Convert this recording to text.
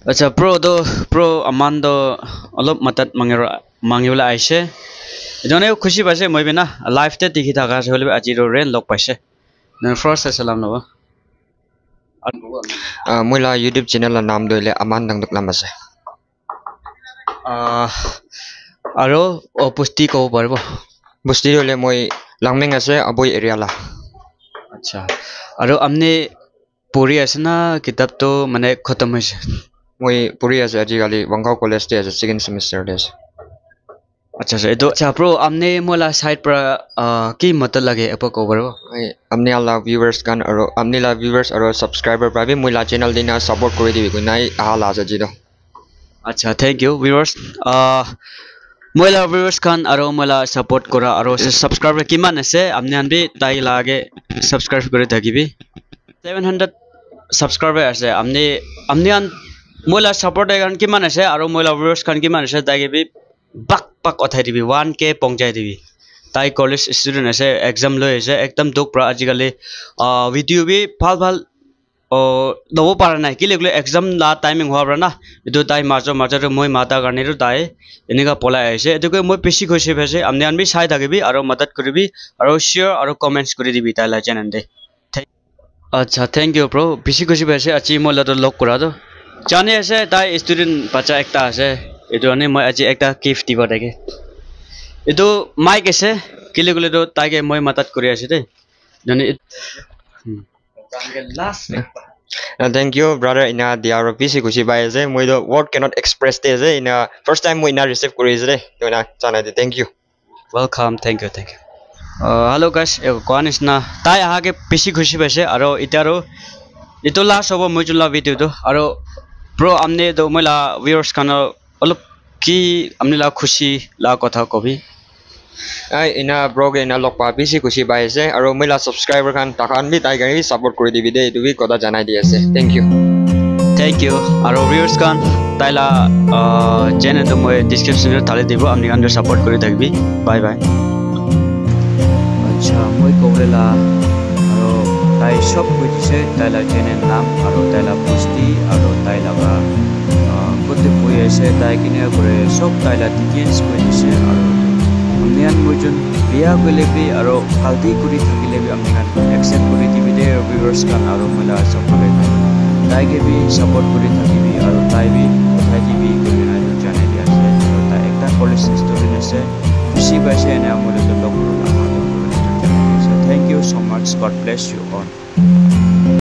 Acha pro amando alop matat mangiola aise. Jone khushi paise moi bina live te tikhi thaka se hole aji ro ren lok paise. Na first salam no. Moi la YouTube channel la naam doile aman dang duk lam ase. Aro pusti ko parbo. Busti dole moi langmeng ase aboi area la. Acha. Aro amne puri ase na kitab to mane khatam hoise. Moi puri ase aji gali Wangkau College te ase second semester de ase. अच्छा अच्छा तो अच्छा pro हमने मोला side पर की मतलब लगे up cover हो amne la viewers kan aro amne la viewers aro subscriber pra bi moi la channel dina support kori dibi ko nai ala aji do. अच्छा थैंक यू व्यूअर्स मोला viewers Khan अरो मोला support करा अरो subscriber किमान আছে আমনে আনবি তাই লাগে সাবস্ক্রাইব করে থাকিবি 700 সাবস্ক্রাইবার আছে আমনে আমনে আন মোলা সাপোর্ট এখান কিমান আছে আৰু মোলা ভিউয়ার্স খান কিমান আছে তাইবি বাক বাক অথাই দিবি 1k পঞ্চাই দিবি তাই কলেজ স্টুডেন্ট আছে এক্সাম লৈ আছে একদম দুখ প্ৰা আজিকালি ভিডিও বি ভাল ভাল দব পাৰা নাই কি লাগলে এক্সাম লা টাইমিং হোৱা না এটো তাই মাজৰ মই মাতা কাৰণেৰো তাই এনেকা পলাই আছে এটোকে মই বেছি খুশি হৈছে আমনে আনবি চাই থাকিবি আৰু মদত কৰিবি আৰু শেয়াৰ আৰু কমেন্টস কৰি দিবি তাই লা চ্যানেল দে अच्छा थैंक यू ब्रो बेसी खुशी হৈছে আজি মই লটো লক কৰা দো জানে আছে তাই স্টুডেন্ট বাচ্চা একটা আছে এটো আনে মই আজি একটা গিফট দিব থাকে এটো মাইক আছে কিলে গলে তো তাইকে মই মাতাত কৰি আছে দে জানে last Thank you brother ina dia ro bisi kushi bai ase moi do word cannot express te ase ina first time moi ina receive kori ase to na chana de thank you welcome thank you hello guys कोन इसना ताई आगे बेसी खुशी হৈছে আৰু ইতাৰো ইটো last হ'ব মই জুলা ভিডিওটো আৰু প্ৰো আমনে তো মলা ভিউয়ার্স কানো অলপ কি আমনে লা খুশি লা কথা কবি ina blog ina lok pa bisi kushi bai ase aro moi la subscriber kan takan bi tai gari support kori dibi de etu bi koda janai di ase thank you আৰু viewers কান তাইলা channel তো মই ডেসক্ৰিপশনে থালে দিব আমনি কান support কৰি থাকিবি বাই বাই আচ্ছা মই কবলেলা আৰু তাই সব বুঝিছে তাইলা চ্যানেল নাম আৰু তাইলা পুষ্টি আৰু তাইলা কত বই আছে তাই কিনে কৰে সব তাইলা ডিটেইলস বুঝিছে আৰু আমনিয়ান মজন বিয়া গলেবি আৰু হালদি কৰি থাকিলে আমনিয়ান একসেপ্ট কৰি দিবি দে ভিউয়াৰ্স কান আৰু মলা সাপোৰ্ট তাইকে বি সাপোৰ্ট কৰি থাকিবি আৰু তাই বি কথাই দিবি কৰি না জানে দি আছে আৰু তাই একটা কলেজ স্টুডেন্ট আছে খুশি পাইছে এনে আমলে তো লগ কৰা Thank you so much. God bless you all.